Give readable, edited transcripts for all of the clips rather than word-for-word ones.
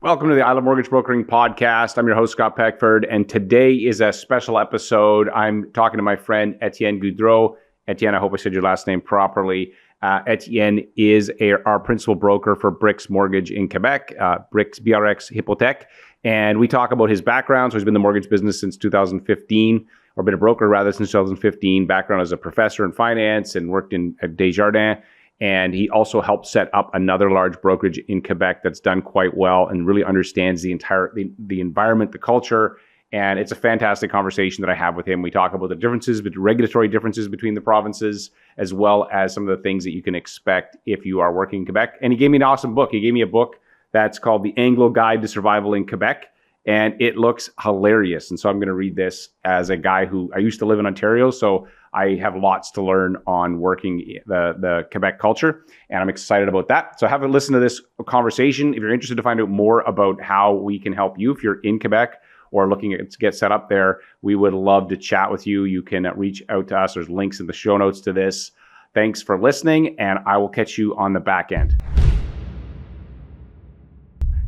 Welcome to the I Love Mortgage Brokering podcast. I'm your host, Scott Peckford, and today is a special episode. I'm talking to my friend, Etienne Goudreau. Etienne, I hope I said your last name properly. Etienne is our principal broker for BRX Mortgage in Quebec, BRX Hypothèque, and we talk about his background. So he's been in the mortgage business since 2015, or been a broker rather since 2015. Background as a professor in finance and worked at Desjardins. And he also helped set up another large brokerage in Quebec that's done quite well and really understands the environment, the culture. And it's a fantastic conversation that I have with him. We talk about the differences, but regulatory differences between the provinces, as well as some of the things that you can expect if you are working in Quebec. And he gave me an awesome book. He gave me a book that's called The Anglo Guide to Survival in Quebec. And it looks hilarious. And so I'm going to read this as a guy who, I used to live in Ontario, so I have lots to learn on working the Quebec culture, and I'm excited about that. So have a listen to this conversation. If you're interested to find out more about how we can help you, if you're in Quebec or looking to get set up there, we would love to chat with you. You can reach out to us. There's links in the show notes to this. Thanks for listening, and I will catch you on the back end.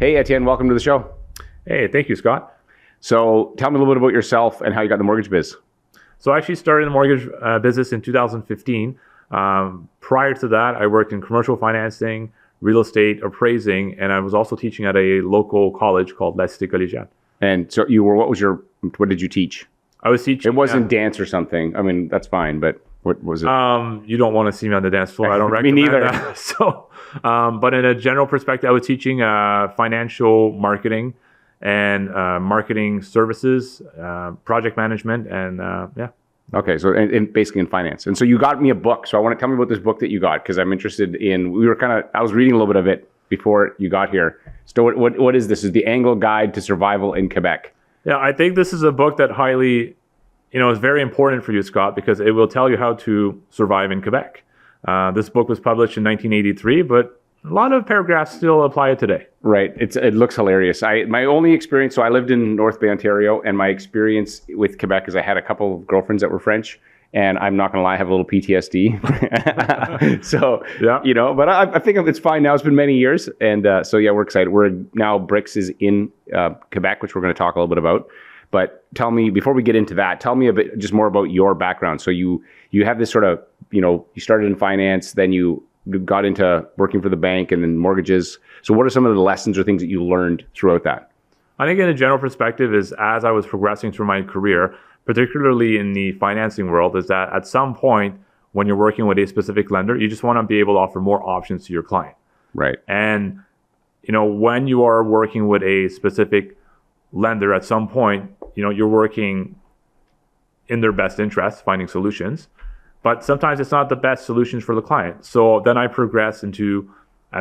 Hey, Etienne, welcome to the show. Hey, thank you, Scott. So tell me a little bit about yourself and how you got in the mortgage biz. So I actually started in the mortgage business in 2015. Prior to that, I worked in commercial financing, real estate, appraising, and I was also teaching at a local college called La Cité Collégiale. And so what did you teach? I was teaching. It wasn't dance or something. I mean, that's fine, but what was it? You don't want to see me on the dance floor. I don't recommend Me neither. that. So, but in a general perspective, I was teaching financial marketing and marketing services, project management, and yeah. Okay, so and basically in finance. And so you got me a book. So I want to tell me about this book that you got, because I'm interested in, I was reading a little bit of it before you got here. So what is this? Is The Anglo Guide to Survival in Quebec? Yeah, I think this is a book that highly, is very important for you, Scott, because it will tell you how to survive in Quebec. This book was published in 1983, but a lot of paragraphs still apply today. Right. It looks hilarious. My only experience, so I lived in North Bay, Ontario, and my experience with Quebec is I had a couple of girlfriends that were French, and I'm not going to lie, I have a little PTSD. So, yeah. But I think it's fine now. It's been many years. And so, yeah, we're excited. BRX is in Quebec, which we're going to talk a little bit about. But tell me, before we get into that, tell me a bit just more about your background. So you have this sort of, you started in finance, then you got into working for the bank and then mortgages. So what are some of the lessons or things that you learned throughout that? I think in a general perspective is as I was progressing through my career, particularly in the financing world, is that at some point when you're working with a specific lender, you just want to be able to offer more options to your client. Right. And, when you are working with a specific lender, at some point, you're working in their best interest, finding solutions. But sometimes it's not the best solutions for the client. So then I progressed into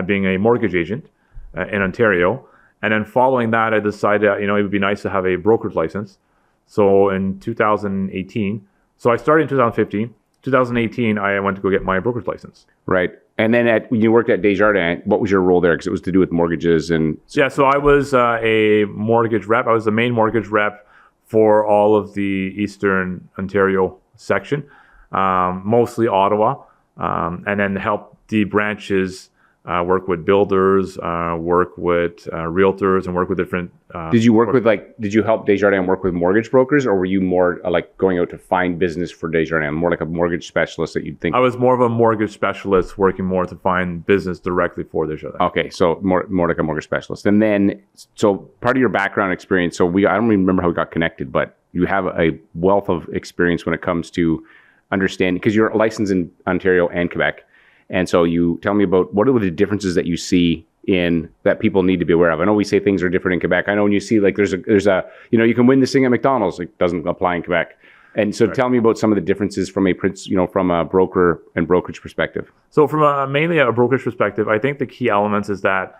being a mortgage agent in Ontario. And then following that, I decided, it would be nice to have a brokerage license. So in 2018, so I started in 2015. 2018, I went to go get my brokerage license. Right. And then when you worked at Desjardins, what was your role there? Because it was to do with mortgages and... Yeah, so I was a mortgage rep. I was the main mortgage rep for all of the Eastern Ontario section. Mostly Ottawa, and then help the branches work with builders, work with realtors, and work with different... Did you help Desjardins work with mortgage brokers, or were you more like going out to find business for Desjardins, more like a mortgage specialist that you'd think? I was more of a mortgage specialist working more to find business directly for Desjardins. Okay, so more like a mortgage specialist. And then, so part of your background experience, so I don't even remember how we got connected, but you have a wealth of experience when it comes to understand, because you're licensed in Ontario and Quebec. And so you tell me about what are the differences that you see in that people need to be aware of. I know we say things are different in Quebec. I know when you see like there's a you can win this thing at McDonald's, it doesn't apply in Quebec. And so Tell me about some of the differences from a broker and brokerage perspective. So from mainly a brokerage perspective, I think the key elements is that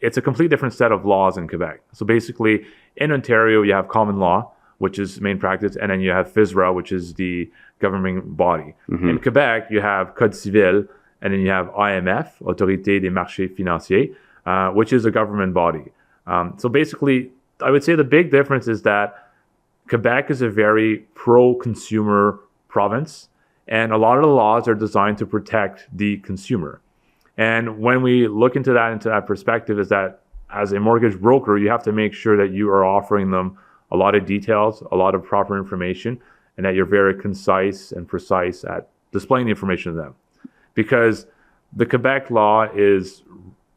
it's a complete different set of laws in Quebec. So basically in Ontario, you have common law, which is main practice, and then you have FSRA, which is the governing body. Mm-hmm. In Quebec, you have Code Civil, and then you have IMF, Autorité des Marchés Financiers, which is a government body. So basically, I would say the big difference is that Quebec is a very pro-consumer province, and a lot of the laws are designed to protect the consumer. And when we look into that perspective, is that as a mortgage broker, you have to make sure that you are offering them a lot of details, a lot of proper information, and that you're very concise and precise at displaying the information to them. Because the Quebec law is,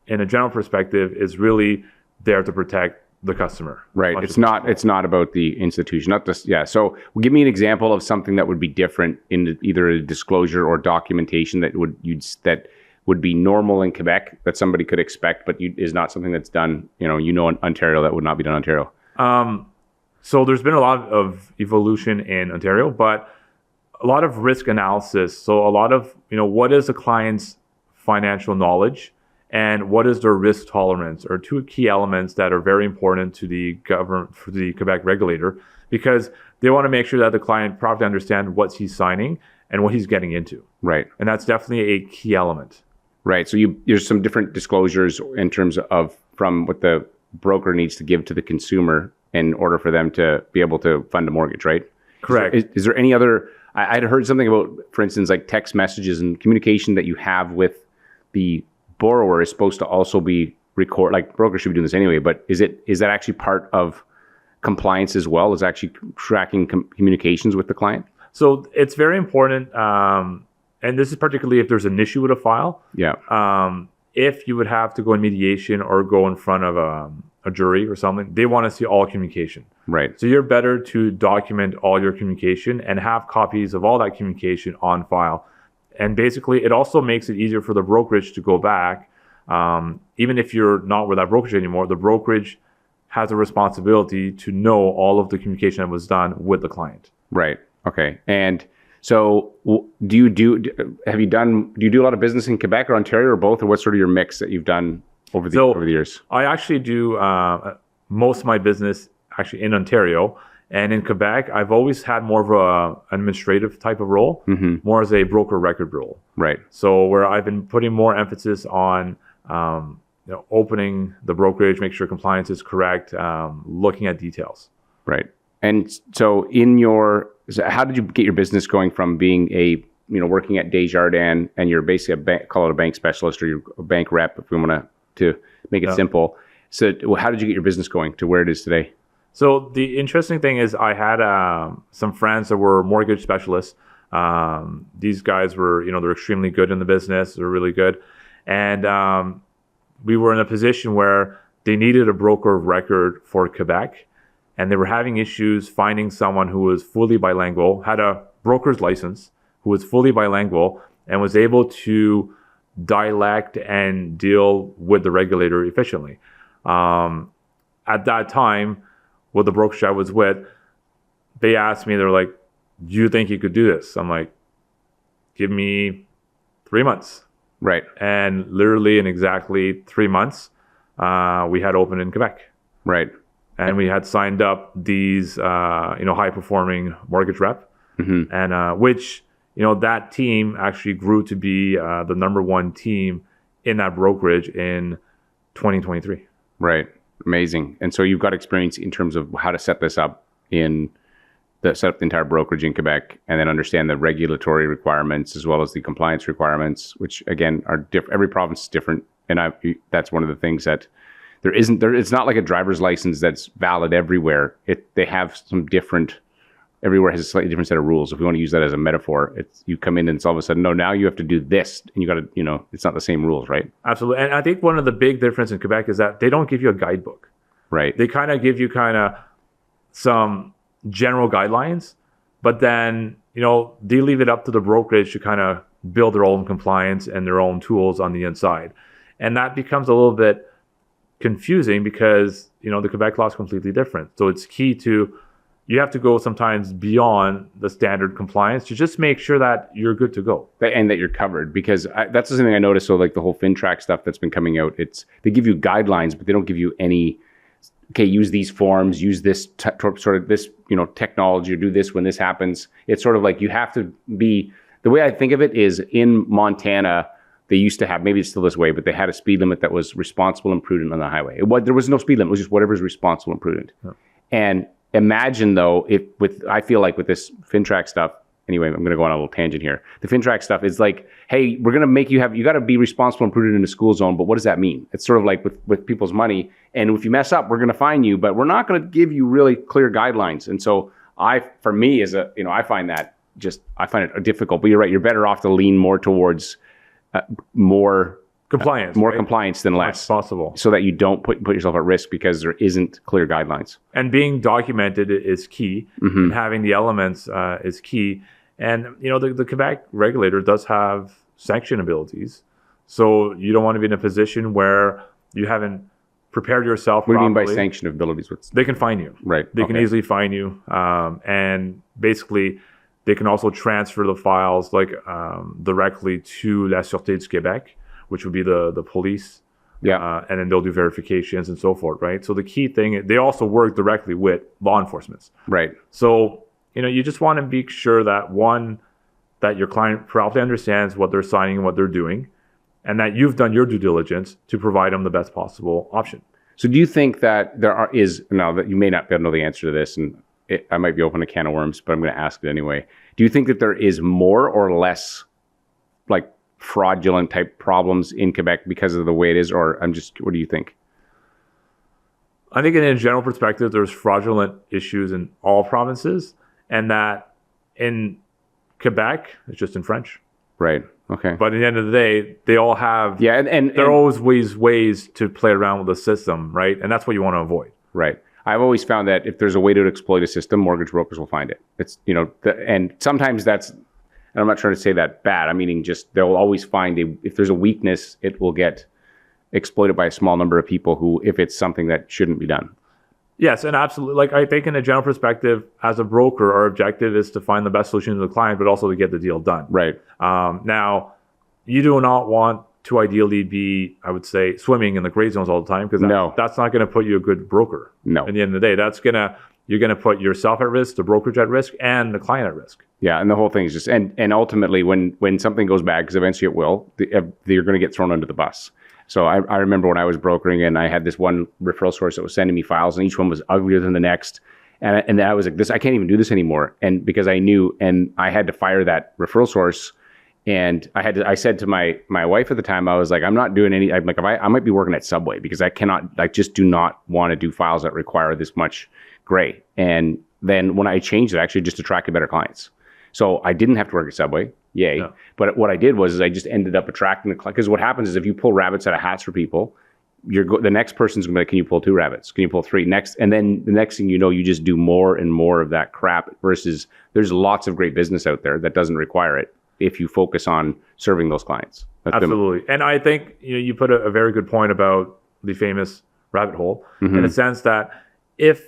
in a general perspective, is really there to protect the customer. Right. It's not about the institution. Not just, yeah. So give me an example of something that would be different in either a disclosure or documentation that would be normal in Quebec that somebody could expect, but is not something that's done, in Ontario that would not be done in Ontario. So there's been a lot of evolution in Ontario, but a lot of risk analysis. So a lot of, what is the client's financial knowledge and what is their risk tolerance are two key elements that are very important to the government, for the Quebec regulator, because they want to make sure that the client properly understands what he's signing and what he's getting into. Right. And that's definitely a key element. Right. So there's some different disclosures in terms of from what the broker needs to give to the consumer in order for them to be able to fund a mortgage, right? Correct. Is there any other, I'd heard something about, for instance, like text messages and communication that you have with the borrower is supposed to also be like brokers should be doing this anyway, but is that actually part of compliance as well, is actually tracking communications with the client? So it's very important, and this is particularly if there's an issue with a file. Yeah. If you would have to go in mediation or go in front of a jury or something, they want to see all communication. Right. So you're better to document all your communication and have copies of all that communication on file. And basically, it also makes it easier for the brokerage to go back. Even if you're not with that brokerage anymore, the brokerage has a responsibility to know all of the communication that was done with the client. Right. Okay. And so do you do a lot of business in Quebec or Ontario or both, or what's sort of your mix that you've done over the years? I actually do most of my business actually in Ontario. And in Quebec, I've always had more of an administrative type of role, more as a broker record role. Right. So where I've been putting more emphasis on opening the brokerage, make sure compliance is correct, looking at details. Right. And so how did you get your business going from being working at Desjardins and you're basically call it a bank specialist or you're a bank rep if we want to make it simple. So how did you get your business going to where it is today? So the interesting thing is I had some friends that were mortgage specialists. These guys were, they're extremely good in the business. They're really good. And we were in a position where they needed a broker of record for Quebec. And they were having issues finding someone who was fully bilingual, had a broker's license, who was fully bilingual, and was able to dialect and deal with the regulator efficiently. At that time, with the brokerage I was with, they asked me, they're like, do you think you could do this? I'm like, give me 3 months. Right. And literally in exactly 3 months, we had opened in Quebec. Right. And we had signed up these, high-performing mortgage rep, and which, that team actually grew to be the number one team in that brokerage in 2023. Right. Amazing. And so you've got experience in terms of how to set this up set up the entire brokerage in Quebec and then understand the regulatory requirements as well as the compliance requirements, which again are different. Every province is different. And that's one of the things that it's not like a driver's license that's valid everywhere. They have some different, everywhere has a slightly different set of rules. If we want to use that as a metaphor, you come in and it's all of a sudden, no, now you have to do this and you got to, it's not the same rules, right? Absolutely. And I think one of the big difference in Quebec is that they don't give you a guidebook. Right. They kind of give you some general guidelines, but then, they leave it up to the brokerage to kind of build their own compliance and their own tools on the inside. And that becomes a little bit confusing because, the Quebec law is completely different. So it's key you have to go sometimes beyond the standard compliance to just make sure that you're good to go. And that you're covered, because that's the thing I noticed. So like the whole FinTrack stuff that's been coming out, they give you guidelines, but they don't give you any, okay, use these forms, use this sort of this, technology, or do this when this happens. It's sort of like you have to be, the way I think of it is in Montana, they used to have, maybe it's still this way, but they had a speed limit that was responsible and prudent on the highway. There was no speed limit. It was just whatever's responsible and prudent. Yeah. And imagine though, I feel like with this FinTrack stuff, anyway, I'm going to go on a little tangent here. The FinTrack stuff is like, hey, we're going to make you got to be responsible and prudent in the school zone. But what does that mean? It's sort of like with people's money. And if you mess up, we're going to fine you, but we're not going to give you really clear guidelines. And so I find it difficult, but you're right. You're better off to lean more towards more compliance, compliance than less possible, so that you don't put yourself at risk because there isn't clear guidelines. And being documented is key, and having the elements is key. And the Quebec regulator does have sanction abilities, so you don't want to be in a position where you haven't prepared yourself. What do you properly. mean by sanction abilities? They can fine you, right? They can easily fine you, and basically they can also transfer the files directly to la Sûreté du Québec, which would be the police. Yeah. And then they'll do verifications and so forth, right? So the key thing, they also work directly with law enforcement. Right. So, you just want to be sure that that your client properly understands what they're signing and what they're doing, and that you've done your due diligence to provide them the best possible option. So do you think that that you may not be able to know the answer to this, and I might be open a can of worms, but I'm going to ask it anyway. Do you think that there is more or less like fraudulent type problems in Quebec because of the way it is, or what do you think? I think in a general perspective, there's fraudulent issues in all provinces, and that in Quebec, it's just in French. Right. Okay. But at the end of the day, they all have, and there are always ways to play around with the system, right? And that's what you want to avoid. Right. I've always found that if there's a way to exploit a system, mortgage brokers will find it. It's, and sometimes that's, and I'm not trying to say that bad. I'm meaning just they'll always find if there's a weakness, it will get exploited by a small number of people who, if it's something that shouldn't be done. Yes, and absolutely. I think in a general perspective, as a broker, our objective is to find the best solution to the client, but also to get the deal done. Right. Now, you do not want to ideally be, I would say, swimming in the gray zones all the time, because that's not going to put you a good broker. No. At the end of the day, you're going to put yourself at risk, the brokerage at risk, and the client at risk. Yeah, and the whole thing is just, and ultimately when something goes bad, because eventually it will, you're going to get thrown under the bus. So I remember when I was brokering and I had this one referral source that was sending me files, and each one was uglier than the next. And I was like, I can't even do this anymore. And because I knew, and I had to fire that referral source. And I said to my wife at the time, I was like, I'm not doing any, I'm like, I might be working at Subway, because I just do not want to do files that require this much gray. And then when I changed it, I actually just attracted better clients. So I didn't have to work at Subway. Yay. No. But what I did was I just ended up attracting the client. Because what happens is if you pull rabbits out of hats for people, the next person's going to be like, can you pull 2 rabbits? Can you pull 3? And then the next thing you know, you just do more and more of that crap, versus there's lots of great business out there that doesn't require it if you focus on serving those clients. Absolutely. And I think you put a very good point about the famous rabbit hole, in a sense that if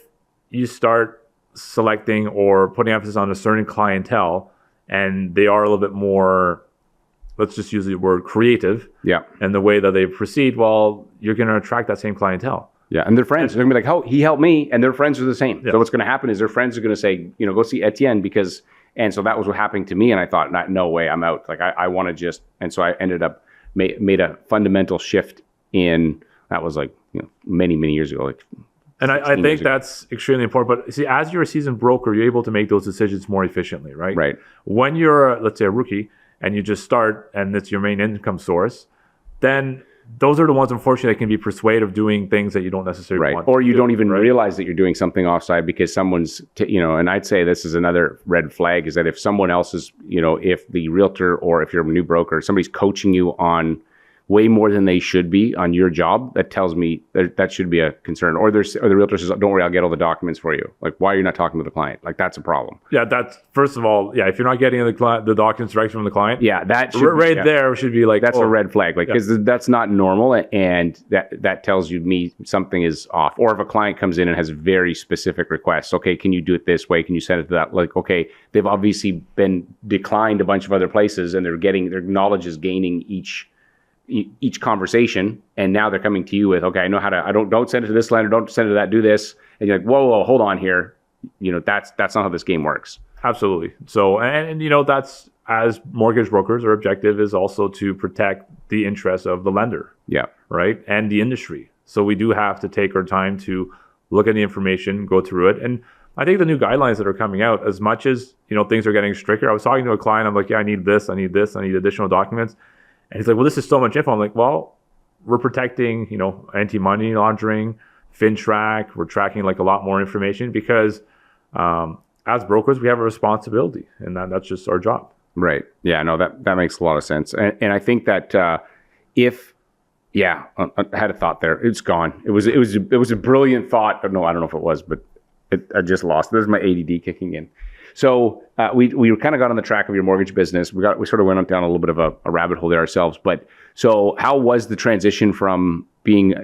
you start selecting or putting emphasis on a certain clientele, and they are a little bit more, let's just use the word creative, and the way that they proceed, well, you're going to attract that same clientele. Yeah, and their friends. They're going to be like, oh, he helped me, and their friends are the same. Yeah. So what's going to happen is their friends are going to say, go see Etienne, because, and so that was what happened to me, and I thought, no way, I'm out. Like, I want to just, and so I ended up, made a fundamental shift that was like, many, many years ago, like. And I think that's extremely important. But see, as you're a seasoned broker, you're able to make those decisions more efficiently, right? Right. When you're, let's say, a rookie, and you just start, and it's your main income source, then those are the ones, unfortunately, that can be persuaded of doing things that you don't necessarily want. Or you don't even realize that you're doing something offside because someone's, and I'd say this is another red flag, is that if someone else is, if the realtor or if you're a new broker, somebody's coaching you on way more than they should be on your job, that tells me that should be a concern. Or the realtor says, don't worry, I'll get all the documents for you. Like, why are you not talking to the client? Like, that's a problem. Yeah, that's, first of all, if you're not getting the documents directly from the client, that should there should be like, that's a red flag. Like, because that's not normal, and that tells you something is off. Or if a client comes in and has very specific requests, okay, can you do it this way? Can you send it to that? Like, okay, they've obviously been declined a bunch of other places, and their knowledge is gaining each conversation, and now they're coming to you with, okay, I know how to, don't send it to this lender, don't send it to that, do this. And you're like, whoa, hold on here. That's not how this game works. Absolutely. So, and that's, as mortgage brokers, our objective is also to protect the interests of the lender. Yeah. Right. And the industry. So we do have to take our time to look at the information, go through it. And I think the new guidelines that are coming out, as much as, things are getting stricter. I was talking to a client. I'm like, yeah, I need this, I need additional documents. And he's like, well, this is so much info. I'm like, well, we're protecting, anti-money laundering, FinTrack. We're tracking like a lot more information because as brokers, we have a responsibility, and that's just our job. Right. Yeah, no, that makes a lot of sense. And I think that I had a thought there. It's gone. It was a brilliant thought. No, I don't know if it was, but I just lost. There's my ADD kicking in. So we kind of got on the track of your mortgage business. We sort of went down a little bit of a rabbit hole there ourselves. But so how was the transition from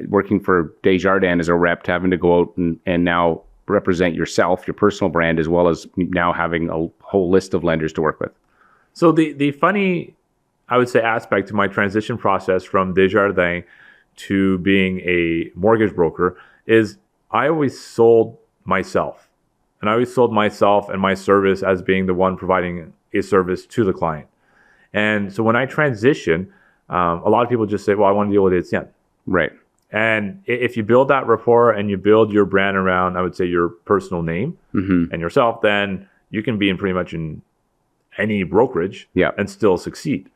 working for Desjardins as a rep to having to go out and now represent yourself, your personal brand, as well as now having a whole list of lenders to work with? So the funny, I would say, aspect to my transition process from Desjardins to being a mortgage broker is I always sold myself. And I always sold myself and my service as being the one providing a service to the client. And so when I transition, a lot of people just say, well, I want to deal with Etienne. Right. And if you build that rapport and you build your brand around, I would say, your personal name and yourself, then you can be in pretty much in any brokerage and still succeed.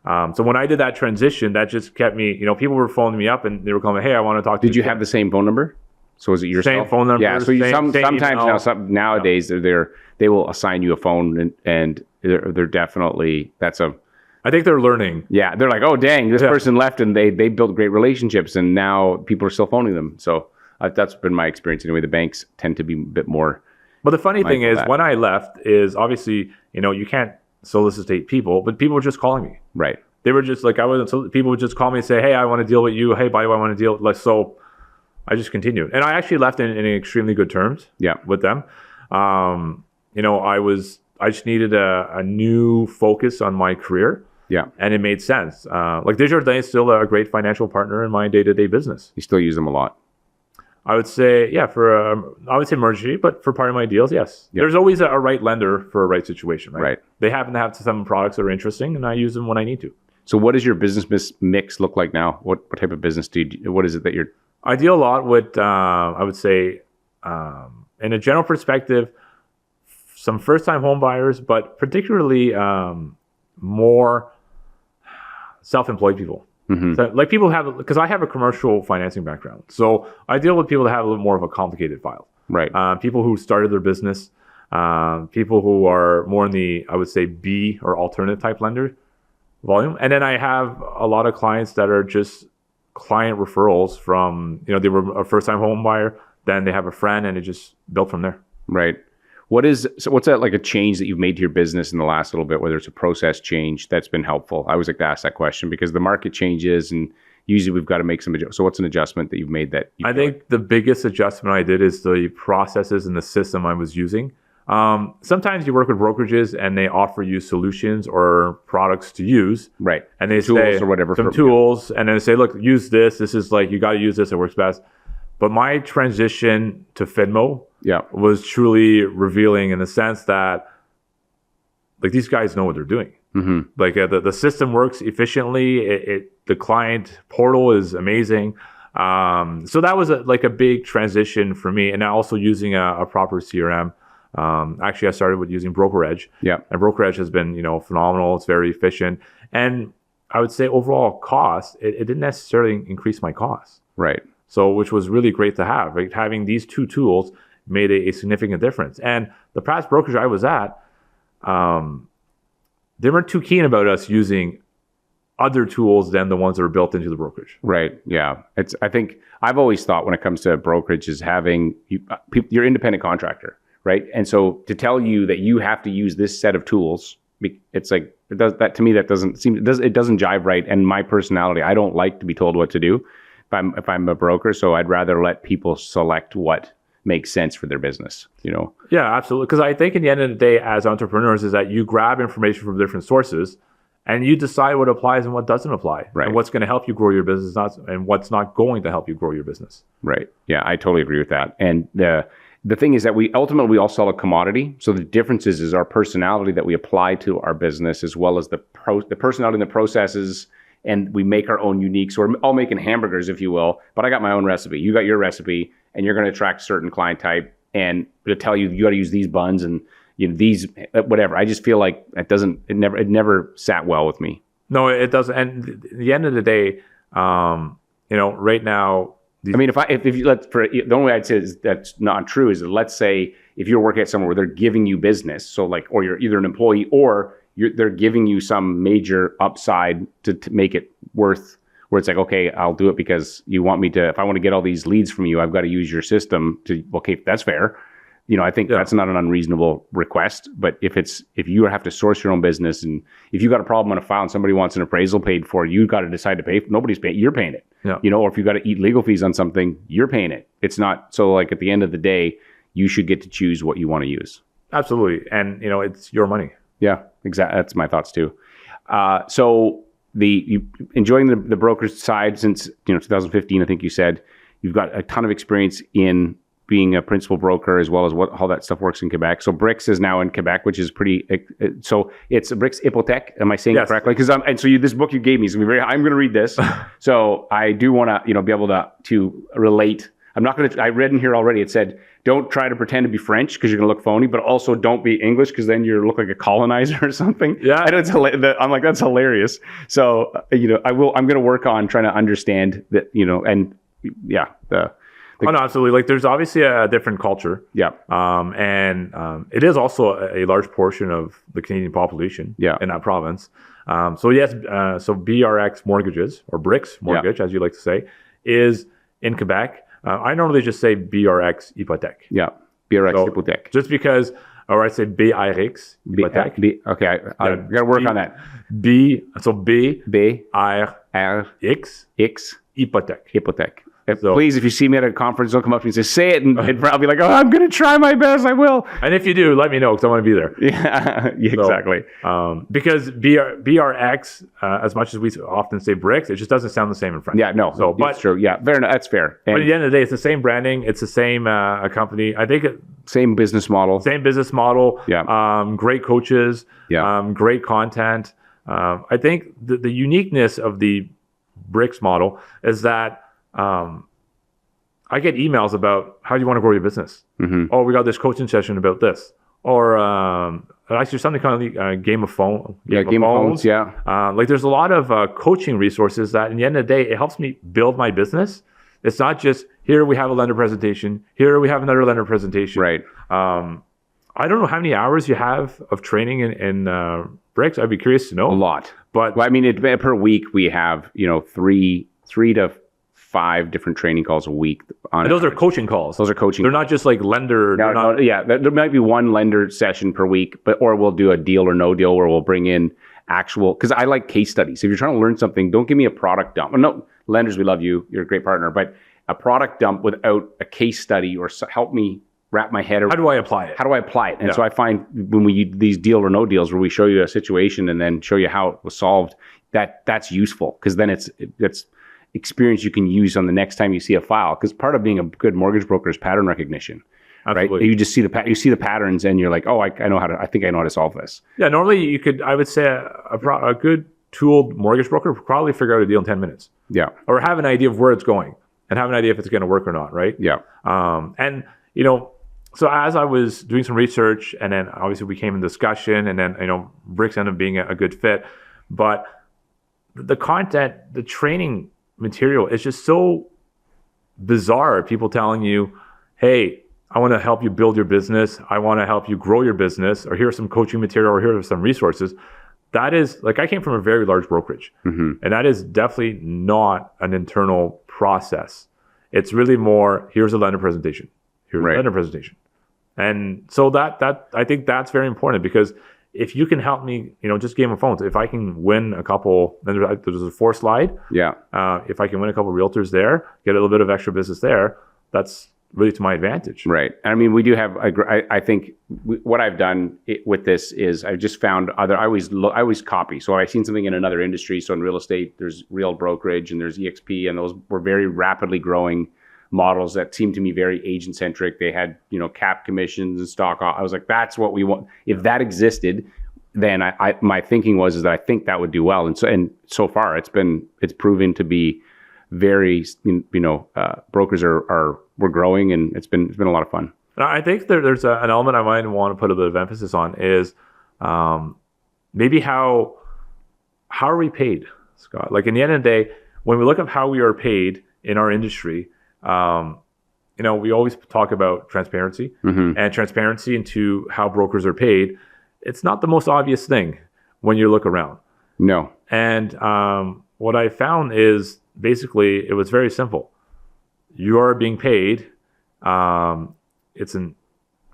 So when I did that transition, that just kept me, people were phoning me up and they were calling me, hey, I want to talk to you. Did you have the same phone number? So is it your same phone number? Yeah. So sometimes nowadays they will assign you a phone and they're definitely I think they're learning. Yeah, they're like, oh dang, this person left and they built great relationships and now people are still phoning them. So that's been my experience anyway. The banks tend to be a bit more. But the funny thing is, when I left, is obviously you can't solicitate people, but people were just calling me. Right. They were just like people would just call me and say, hey, I want to deal with you. Hey, by the way, I want to deal. So I just continued, and I actually left in extremely good terms. With them. I just needed a new focus on my career. Yeah. And it made sense. Like Desjardins is still a great financial partner in my day-to-day business. You still use them a lot? I would say, I would say emergency, but for part of my deals, yes. Yep. There's always a right lender for a right situation, right? Right. They happen to have some products that are interesting, and I use them when I need to. So what does your business mix look like now? What type of business what is it that you're... I deal a lot with, I would say, in a general perspective, some first-time home buyers, but particularly more self-employed people. So, like people because I have a commercial financing background. So I deal with people that have a little more of a complicated file. Right. People who started their business, people who are more in the, I would say, B or alternative type lender volume. And then I have a lot of clients that are just client referrals from, they were a first-time home buyer, then they have a friend, and it just built from there. Right. What's that like a change that you've made to your business in the last little bit, whether it's a process change that's been helpful? I always like to ask that question because the market changes and usually we've got to make some adjustments. So what's an adjustment that you've made that I think the biggest adjustment I did is the processes and the system I was using. Sometimes you work with brokerages and they offer you solutions or products to use. Right. And they tools say or whatever. Some tools. And then they say, look, use this. This is like, you got to use this. It works best. But my transition to Finmo was truly revealing in the sense that like these guys know what they're doing. Like the system works efficiently. The client portal is amazing. So that was a big transition for me. And now also using a proper CRM. Actually, I started with using brokerage. And brokerage has been, phenomenal. It's very efficient. And I would say overall cost, it didn't necessarily increase my costs. Right. So, which was really great to have. Right? Having these two tools made a significant difference. And the past brokerage I was at, they weren't too keen about us using other tools than the ones that are built into the brokerage. Right. Yeah. I think I've always thought when it comes to brokerage is having you're independent contractor, right? And so to tell you that you have to use this set of tools, it's like it doesn't jive right. And my personality, I don't like to be told what to do. If I'm a broker, so I'd rather let people select what makes sense for their business, Yeah, absolutely. Because I think in the end of the day, as entrepreneurs, is that you grab information from different sources and you decide what applies and what doesn't apply. Right. And what's going to help you grow your business and what's not going to help you grow your business. Right. Yeah, I totally agree with that. And the thing is that we all sell a commodity. So the difference is our personality that we apply to our business as well as the personality and the processes. And we make our own unique. So we're all making hamburgers, if you will. But I got my own recipe. You got your recipe, and you're going to attract certain client type and to tell you got to use these buns and these whatever. I just feel like it never sat well with me. No, it doesn't. And at the end of the day, right now. I mean, if you the only way I'd say is that's not true is that, let's say if you're working at somewhere where they're giving you business, so like, or you're either an employee or they're giving you some major upside to make it worth, where it's like, okay, I'll do it because you want me to, if I want to get all these leads from you, I've got to use your system to, okay, that's fair. I think that's not an unreasonable request. But if you have to source your own business, and if you got a problem on a file and somebody wants an appraisal paid for, you got to decide to pay. Nobody's paying. You're paying it. Yeah. Or if you got to eat legal fees on something, you're paying it. It's not so, like, at the end of the day, you should get to choose what you want to use. Absolutely, and it's your money. Yeah, exactly. That's my thoughts too. So you enjoying the brokerage side since 2015, I think you said. You've got a ton of experience in being a principal broker, as well as how that stuff works in Quebec. So BRX is now in Quebec, which is pretty. So it's BRX Hypothèque. Am I saying it correctly? Because this book you gave me is going to be I'm going to read this. So I do want to be able to relate. I'm not going to. I read in here already. It said don't try to pretend to be French because you're going to look phony, but also don't be English because then you look like a colonizer or something. Yeah, I'm like, that's hilarious. So I'm going to work on trying to understand that. Oh no, absolutely. Like, there's obviously a different culture. Yeah. And it is also a large portion of the Canadian population. In that province. So yes, so BRX mortgages, or BRX mortgage, as you like to say, is in Quebec. I normally just say BRX Hypothèque. Yeah. BRX Hypothèque. Just because, or I say BRX Hypothèque. Okay, I got to work on that. B R X Hypothèque. Please, if you see me at a conference, don't come up to me and say it, and I'll be like, oh, I'm going to try my best. I will. And if you do, let me know, because I want to be there. Yeah, exactly. Because BRX, as much as we often say BRX, it just doesn't sound the same in French. Yeah, no, that's true. Yeah, fair enough. That's fair. But at the end of the day, it's the same branding. It's the same company. I think same business model. Yeah. Great coaches. Yeah. Great content. I think the uniqueness of the BRX model is that I get emails about how do you want to grow your business. Mm-hmm. Oh, we got this coaching session about this, or actually something kind of game of phones. Yeah. Like, there's a lot of coaching resources that, in the end of the day, it helps me build my business. It's not just here we have a lender presentation, here we have another lender presentation. Right. I don't know how many hours you have of training in BRX. I'd be curious to know. A lot, but I mean, per week we have three to 5 different training calls a week. And those are coaching calls. Those are coaching. They're not just like lender. There might be one lender session per week, or we'll do a deal or no deal where we'll bring in actual, because I like case studies. If you're trying to learn something, don't give me a product dump. No, lenders, we love you. You're a great partner, but a product dump without a case study or help me wrap my head around. How do I apply it? And so I find when we use these deal or no deals where we show you a situation and then show you how it was solved, that's useful, because then it's experience you can use on the next time you see a file. Because part of being a good mortgage broker is pattern recognition. Absolutely. Right? You just see the patterns and you're like, oh, I think I know how to solve this. Yeah, normally I would say a good tooled mortgage broker would probably figure out a deal in 10 minutes. Yeah. Or have an idea of where it's going and have an idea if it's going to work or not, right? Yeah. And so as I was doing some research, and then obviously we came in discussion, and then BRX ended up being a good fit, but the content, the training material is just so bizarre. People telling you, hey, I want to help you build your business. I want to help you grow your business, or here's some coaching material, or here are some resources. That is, like, I came from a very large brokerage, mm-hmm. and that is definitely not an internal process. It's really more, here's a lender presentation. Here's a lender presentation. And so that I think that's very important, because if you can help me, just game of phones, if I can win a couple, then there's a 4 slide. Yeah. If I can win a couple realtors there, get a little bit of extra business there, that's really to my advantage. Right. I mean, we do have, I think what I've done with this is I've just found I always copy. So I've seen something in another industry. So in real estate, there's real brokerage and there's EXP, and those were very rapidly growing models that seemed to me very agent centric. They had, cap commissions and stock. I was like, that's what we want. If that existed, then my thinking is that I think that would do well. And so far it's proven to be very, brokers we're growing, and it's been a lot of fun. And I think there's an element I might want to put a bit of emphasis on is maybe how are we paid, Scott? Like in the end of the day, when we look at how we are paid in our industry, we always talk about transparency and transparency into how brokers are paid. It's not the most obvious thing when you look around. No. And what I found is basically it was very simple. You are being paid. It's an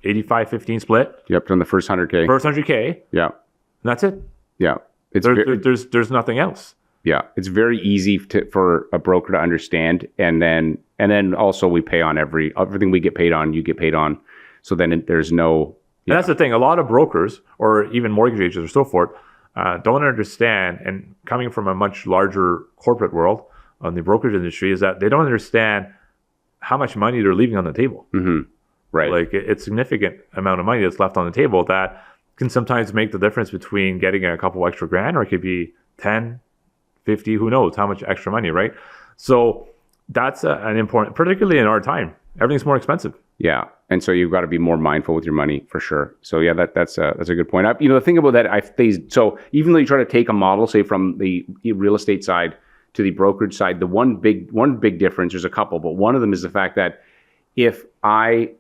85-15 split. Yep, on the first 100K. First 100K. Yeah. And that's it. Yeah. There's nothing else. Yeah, it's very easy for a broker to understand, and then also we pay on everything we get paid on, you get paid on. So then there's no. And that's the thing. A lot of brokers or even mortgage agents or so forth don't understand. And coming from a much larger corporate world on the brokerage industry, is that they don't understand how much money they're leaving on the table. Mm-hmm. Right. Like it's significant amount of money that's left on the table that can sometimes make the difference between getting a couple extra grand, or it could be 10, 50, who knows how much extra money, right? So that's an important, particularly in our time, everything's more expensive. Yeah, and so you've got to be more mindful with your money for sure. So yeah, that's a good point. The thing about that, so even though you try to take a model, say from the real estate side to the brokerage side, the one big difference, there's a couple, but one of them is the fact that if I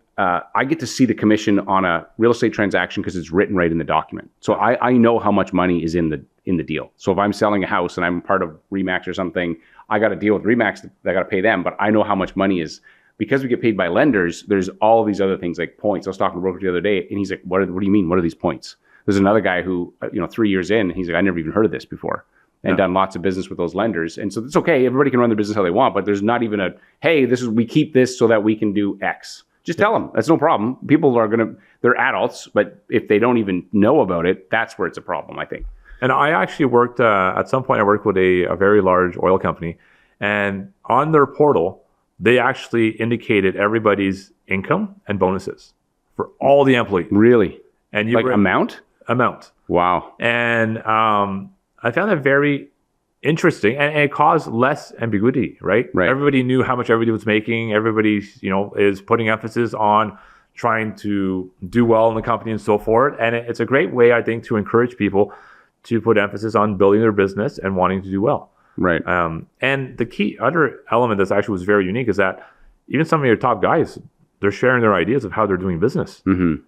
get to see the commission on a real estate transaction because it's written right in the document. So I know how much money is in the deal. So if I'm selling a house and I'm part of RE/MAX or something, I got to deal with RE/MAX. I got to pay them, but I know how much money is. Because we get paid by lenders, there's all these other things like points. I was talking to a broker the other day, and he's like, what do you mean? What are these points? There's another guy who, 3 years in, he's like, I never even heard of this before, and done lots of business with those lenders. And so it's okay. Everybody can run their business how they want, but there's not even hey, we keep this so that we can do X. Just tell them. That's no problem. People they're adults, but if they don't even know about it, that's where it's a problem, I think. And I actually worked, at some point, I worked with a very large oil company, and on their portal, they actually indicated everybody's income and bonuses for all the employees. Really? And amount? Amount. Wow. And I found that very interesting, and it caused less ambiguity, right? Everybody knew how much everybody was making. Everybody, is putting emphasis on trying to do well in the company and so forth. And it's a great way, I think, to encourage people to put emphasis on building their business and wanting to do well. Right. And the key other element that actually was very unique is that even some of your top guys, they're sharing their ideas of how they're doing business,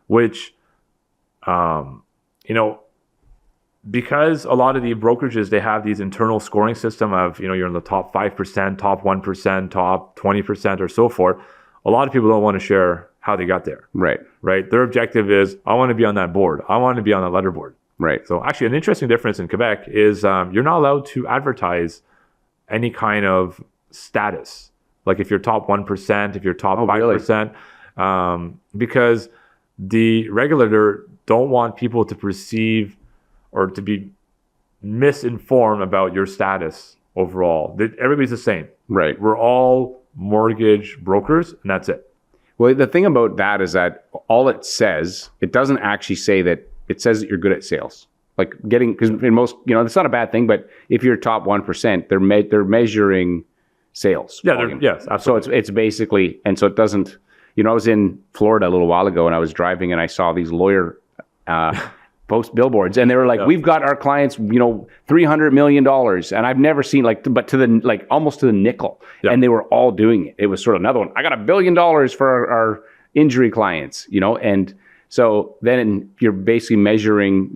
which, because a lot of the brokerages, they have these internal scoring system of, you're in the top 5%, top 1%, top 20% or so forth. A lot of people don't want to share how they got there. Right. Their objective is, I want to be on that board. I want to be on that letterboard. Right. So actually an interesting difference in Quebec is you're not allowed to advertise any kind of status. Like if you're top 1%, if you're top 5%, really? Because the regulator don't want people to perceive or to be misinformed about your status overall. Everybody's the same. Right. We're all mortgage brokers, and that's it. Well, the thing about that is that all it says, it doesn't actually say that. It says that you're good at sales. Like because in most, it's not a bad thing, but if you're top 1%, they're measuring sales. Yeah, yes, absolutely. So it's basically, and so it doesn't, I was in Florida a little while ago and I was driving and I saw these lawyer post billboards and they were like, we've got our clients, $300 million. And I've never seen but to the, almost to the nickel. Yeah. And they were all doing it. It was sort of another one. I got $1 billion for our injury clients, and so then you're basically measuring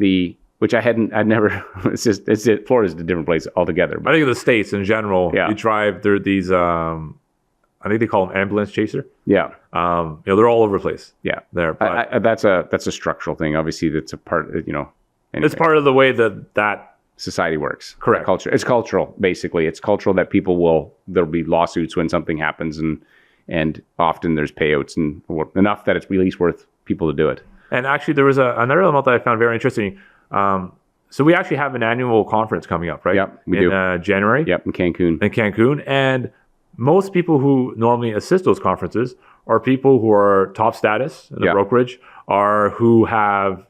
which I'd never, Florida's a different place altogether. But I think the States in general, you drive, there are these, I think they call them ambulance chaser. Yeah. They're all over the place. Yeah. There. That's a structural thing. Obviously that's a part, anyway. It's part of the way that society works. Correct. Culture. It's cultural, basically. It's cultural that there'll be lawsuits when something happens and often there's payouts and enough that it's at least worth people to do it. And actually, there was another element that I found very interesting. So we actually have an annual conference coming up, right? Yep, we do. January. Yep, in Cancun. And most people who normally assist those conferences are people who are top status in the brokerage, or who have,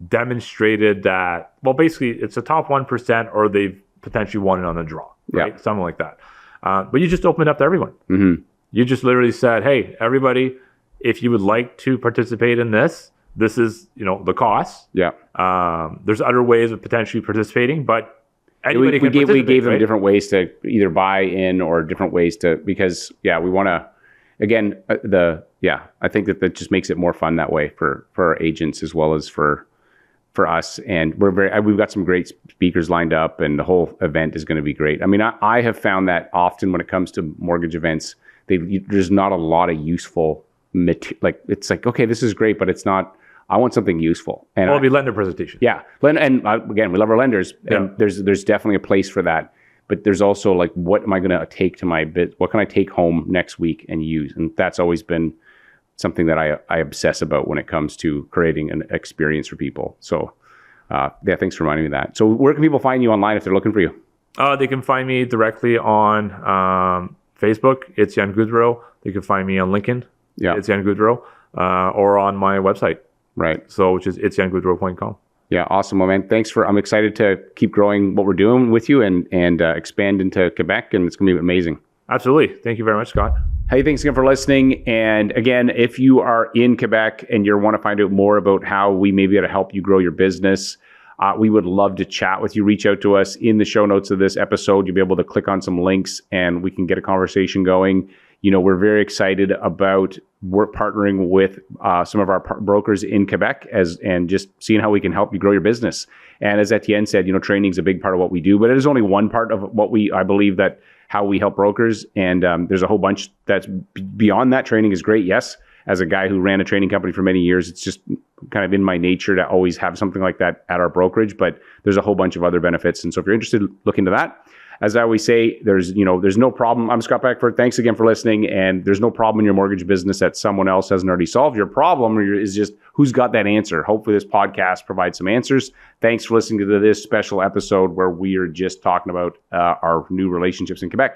demonstrated that, well, basically it's a top 1% or they've potentially won it on a draw, right? Something like that. But you just opened it up to everyone. Mm-hmm. You just literally said, hey, everybody, if you would like to participate in this, this is, the cost. Yeah. There's other ways of potentially participating, but anybody we can participate, gave them right? different ways to either buy in or different ways to, because we want to, again, I think that just makes it more fun that way for our agents as well as for us. And we've got some great speakers lined up, and the whole event is going to be great. I mean, I have found that often when it comes to mortgage events, there's not a lot of useful like, it's like, okay, this is great, but it's not, I want something useful. And it'll be lender presentation. Yeah. And again, we love our lenders, and there's definitely a place for that. But there's also like, what am I going to take to my bit? What can I take home next week and use? And that's always been something that I obsess about when it comes to creating an experience for people. So thanks for reminding me of that. So where can people find you online if they're looking for you? They can find me directly on Facebook, Etienne Goudreau. They can find me on LinkedIn, Etienne Goudreau, or on my website. Right. So, which is etiennegoudreau.com. Yeah, awesome. Well, man, I'm excited to keep growing what we're doing with you and expand into Quebec, and it's going to be amazing. Absolutely. Thank you very much, Scott. Hey, thanks again for listening. And again, if you are in Quebec and you want to find out more about how we may be able to help you grow your business, we would love to chat with you. Reach out to us in the show notes of this episode. You'll be able to click on some links and we can get a conversation going. We're very excited about partnering with some of our brokers in Quebec and just seeing how we can help you grow your business. And as Etienne said, training is a big part of what we do, but it is only one part of what I believe that how we help brokers. And there's a whole bunch that's beyond that. Training is great. Yes. As a guy who ran a training company for many years, it's just kind of in my nature to always have something like that at our brokerage, but there's a whole bunch of other benefits. And so if you're interested, look into that. As I always say, there's no problem. I'm Scott Beckford. Thanks again for listening. And there's no problem in your mortgage business that someone else hasn't already solved. Your problem is just who's got that answer. Hopefully this podcast provides some answers. Thanks for listening to this special episode where we are just talking about our new relationships in Quebec.